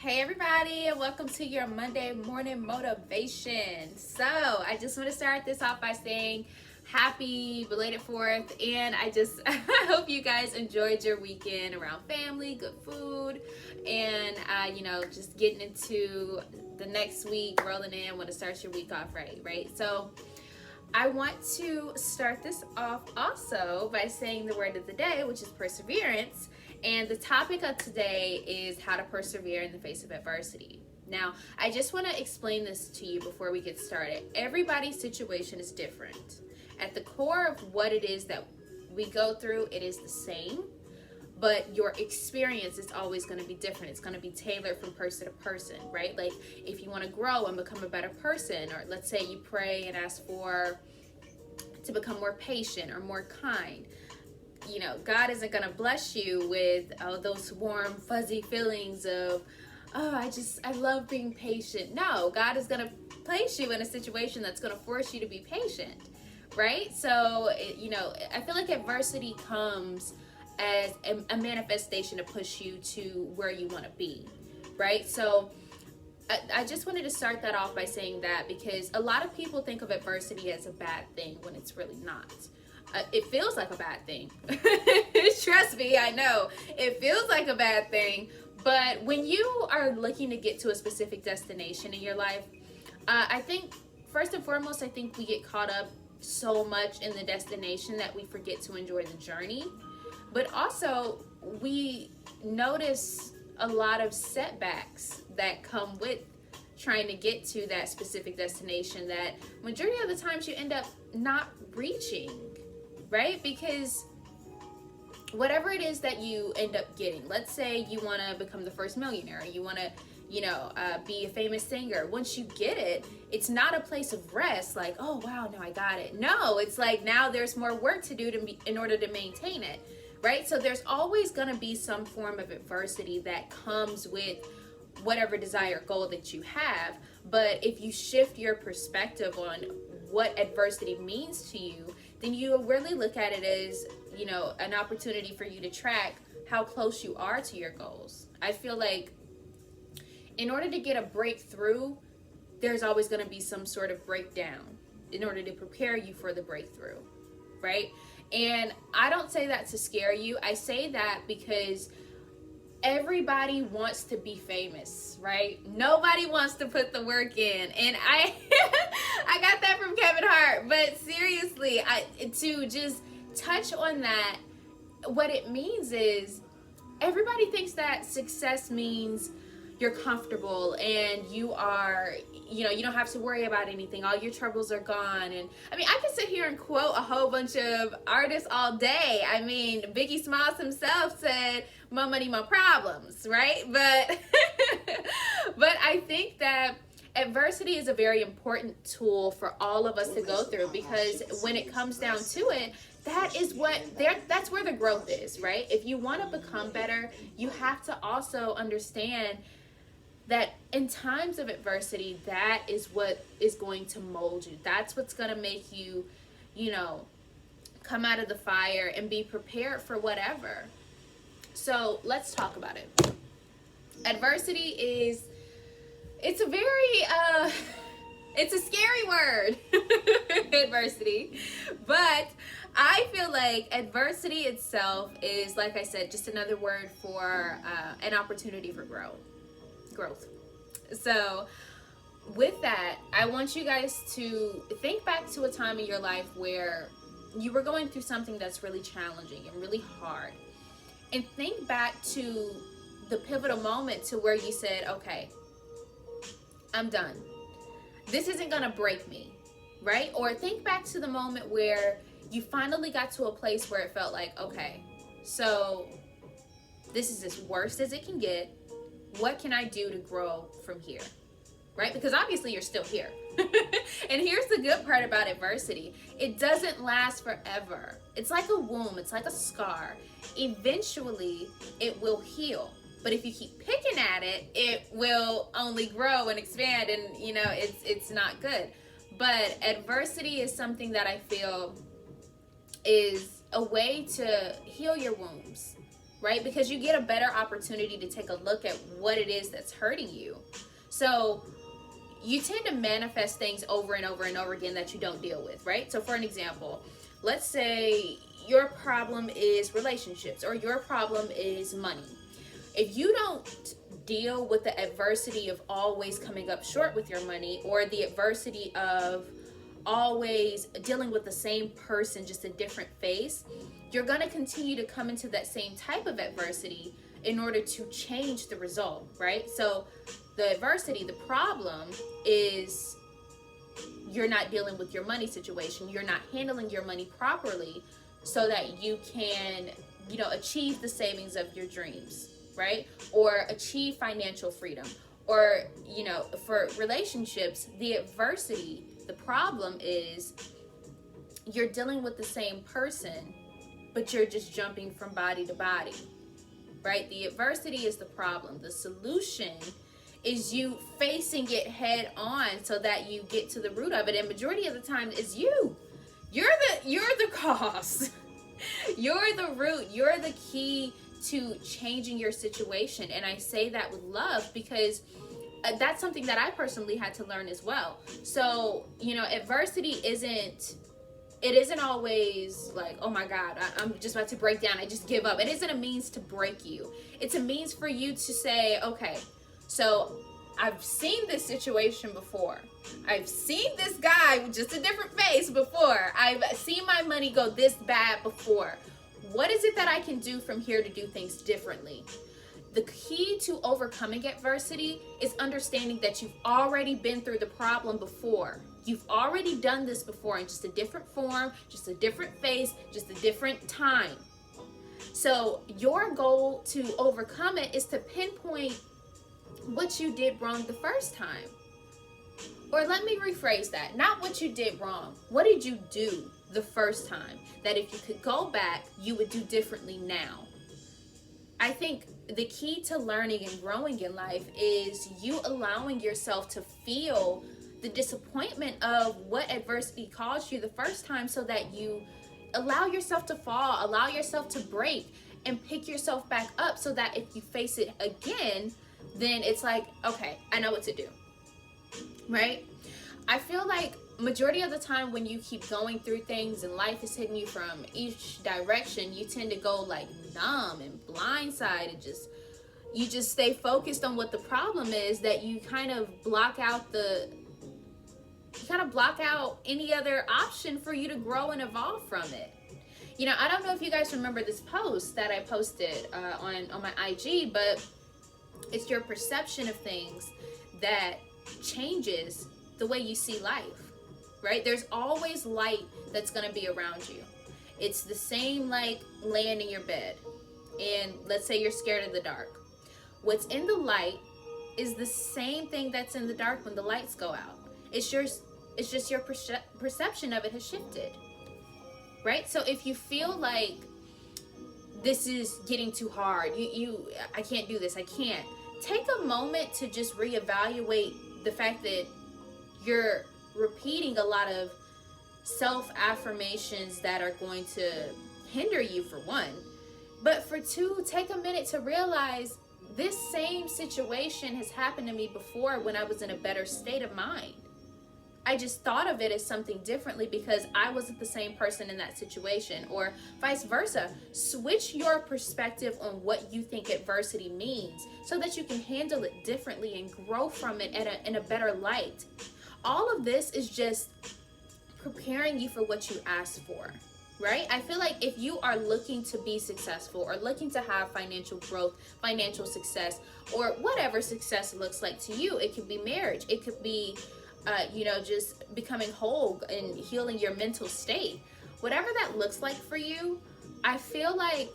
Hey everybody, and welcome to your Monday morning motivation. So I just want to start this off by saying happy belated 4th, and I hope you guys enjoyed your weekend around family, good food, and just getting into the next week, rolling in, want to start your week off right? So I want to start this off also by saying the word of the day, which is perseverance. And the topic of today is how to persevere in the face of adversity. Now, I just want to explain this to you before we get started. Everybody's situation is different. At the core of what it is that we go through, it is the same, but your experience is always going to be different. It's going to be tailored from person to person, right? Like if you want to grow and become a better person, or let's say you pray and ask to become more patient or more kind. God isn't going to bless you with those warm, fuzzy feelings of, I love being patient. No, God is going to place you in a situation that's going to force you to be patient, right? So, I feel like adversity comes as a manifestation to push you to where you want to be, right? So, I just wanted to start that off by saying that because a lot of people think of adversity as a bad thing when it's really not. It feels like a bad thing. Trust me, I know. It feels like a bad thing. But when you are looking to get to a specific destination in your life, I think, first and foremost, I think we get caught up so much in the destination that we forget to enjoy the journey. But also, we notice a lot of setbacks that come with trying to get to that specific destination that majority of the times you end up not reaching. Right? Because whatever it is that you end up getting, let's say you want to become the first millionaire, you want to, be a famous singer. Once you get it, it's not a place of rest like, oh, wow, now I got it. No, it's like now there's more work to do in order to maintain it, right? So there's always going to be some form of adversity that comes with whatever desired goal that you have. But if you shift your perspective on what adversity means to you, then you really look at it as, an opportunity for you to track how close you are to your goals. I feel like in order to get a breakthrough, there's always going to be some sort of breakdown in order to prepare you for the breakthrough, right? And I don't say that to scare you. I say that because everybody wants to be famous, right? Nobody wants to put the work in. And I got that from Kevin Hart. But seriously, to just touch on that, what it means is everybody thinks that success means you're comfortable and you are, you don't have to worry about anything. All your troubles are gone. And I mean, I could sit here and quote a whole bunch of artists all day. I mean, Biggie Smalls himself said, more money, more problems, right? But I think that adversity is a very important tool for all of us to go through, because when it comes down to it, that's where the growth is, right? If you want to become better, you have to also understand that in times of adversity, that is what is going to mold you. That's what's going to make you, come out of the fire and be prepared for whatever. So let's talk about it. Adversity it's a scary word, adversity, but I feel like adversity itself is, like I said, just another word for an opportunity for growth. So with that, I want you guys to think back to a time in your life where you were going through something that's really challenging and really hard. And think back to the pivotal moment to where you said, okay, I'm done. This isn't going to break me, right? Or think back to the moment where you finally got to a place where it felt like, okay, so this is as worst as it can get. What can I do to grow from here, right? Because obviously you're still here. And here's the good part about adversity. It doesn't last forever. It's like a wound. It's like a scar. Eventually, it will heal. But if you keep picking at it, it will only grow and expand, and it's not good. But adversity is something that I feel is a way to heal your wounds, right? Because you get a better opportunity to take a look at what it is that's hurting you. So you tend to manifest things over and over and over again that you don't deal with, right? So for an example, let's say your problem is relationships, or your problem is money. If you don't deal with the adversity of always coming up short with your money, or the adversity of always dealing with the same person, just a different face, you're going to continue to come into that same type of adversity in order to change the result, right? So the adversity, the problem is you're not dealing with your money situation. You're not handling your money properly so that you can, achieve the savings of your dreams, right? Or achieve financial freedom. Or, for relationships, the adversity, the problem is you're dealing with the same person, but you're just jumping from body to body, right? The adversity is the problem. The solution is you facing it head on so that you get to the root of it. And majority of the time it's you. You're the cause. You're the root. You're the key to changing your situation. And I say that with love because that's something that I personally had to learn as well. So, adversity isn't always like, oh my God, I'm just about to break down, I just give up. It isn't a means to break you. It's a means for you to say, okay, so I've seen this situation before. I've seen this guy with just a different face before. I've seen my money go this bad before. What is it that I can do from here to do things differently? The key to overcoming adversity is understanding that you've already been through the problem before. You've already done this before in just a different form, just a different face, just a different time. So your goal to overcome it is to pinpoint what you did wrong the first time. Or let me rephrase that. Not what you did wrong. What did you do the first time that if you could go back, you would do differently now? I think the key to learning and growing in life is you allowing yourself to feel the disappointment of what adversity caused you the first time, so that you allow yourself to fall, allow yourself to break, and pick yourself back up, so that if you face it again, then it's like, okay, I know what to do, right? I feel like majority of the time when you keep going through things and life is hitting you from each direction, you tend to go like numb and blindsided, and you just stay focused on what the problem is, that you kind of block out any other option for you to grow and evolve from it. I don't know if you guys remember this post that I posted on my IG, but it's your perception of things that changes the way you see life, right? There's always light that's going to be around you. It's the same like laying in your bed, and let's say you're scared of the dark. What's in the light is the same thing that's in the dark when the lights go out. It's just your perception of it has shifted, right? So if you feel like this is getting too hard, I can't do this, I can't, take a moment to just reevaluate the fact that you're repeating a lot of self-affirmations that are going to hinder you, for one. But for two, take a minute to realize this same situation has happened to me before when I was in a better state of mind. I just thought of it as something differently because I wasn't the same person in that situation, or vice versa. Switch your perspective on what you think adversity means so that you can handle it differently and grow from it in a better light. All of this is just preparing you for what you asked for, right? I feel like if you are looking to be successful, or looking to have financial growth, financial success, or whatever success looks like to you, it could be marriage, it could be just becoming whole and healing your mental state. Whatever that looks like for you, I feel like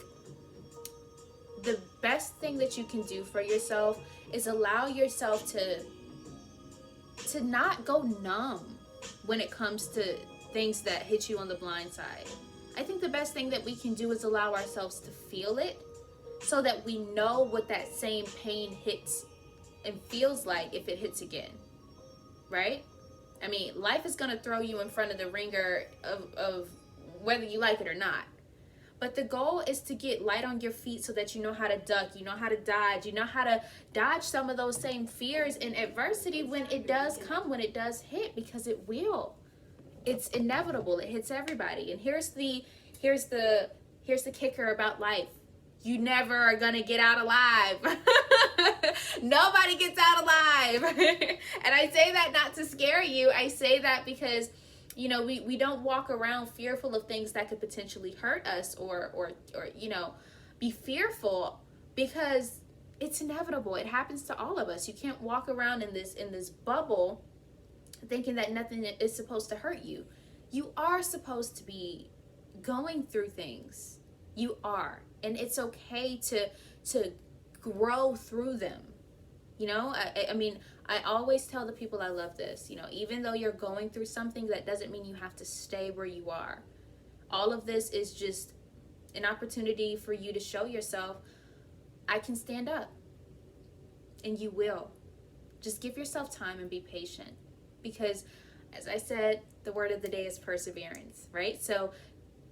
the best thing that you can do for yourself is allow yourself to not go numb when it comes to things that hit you on the blind side. I think the best thing that we can do is allow ourselves to feel it, so that we know what that same pain hits and feels like if it hits again. Right? I mean, life is going to throw you in front of the ringer of whether you like it or not. But the goal is to get light on your feet so that you know how to duck, you know how to dodge, you know how to dodge some of those same fears and adversity when it does come, when it does hit, because it will. It's inevitable. It hits everybody. And here's the kicker about life. You never are gonna get out alive. Nobody gets out alive. And I say that not to scare you. I say that because, you know, we don't walk around fearful of things that could potentially hurt us or you know, be fearful, because it's inevitable. It happens to all of us. You can't walk around in this bubble thinking that nothing is supposed to hurt you. You are supposed to be going through things. You are. And it's okay to grow through them. You know, I mean, I always tell the people I love this, you know, even though you're going through something, that doesn't mean you have to stay where you are. All of this is just an opportunity for you to show yourself, I can stand up. And you will. Just give yourself time and be patient. Because, as I said, the word of the day is perseverance, right? So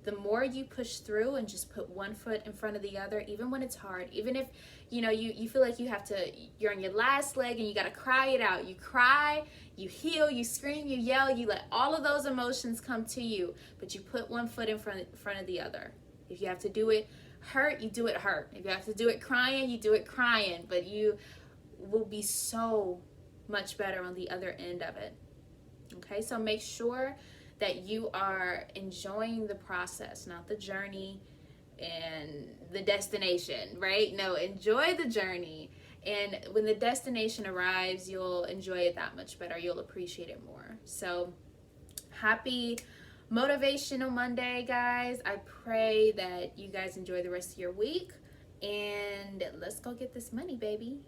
the more you push through and just put one foot in front of the other, even when it's hard, even if, you know, you feel like you're on your last leg and you got to cry it out. You cry, you heal, you scream, you yell, you let all of those emotions come to you, but you put one foot in front of the other. If you have to do it hurt, you do it hurt. If you have to do it crying, you do it crying, but you will be so much better on the other end of it. Okay, so make sure that you are enjoying the process, not the journey and the destination, right? No, enjoy the journey. And when the destination arrives, you'll enjoy it that much better. You'll appreciate it more. So happy Motivational Monday, guys. I pray that you guys enjoy the rest of your week. And let's go get this money, baby.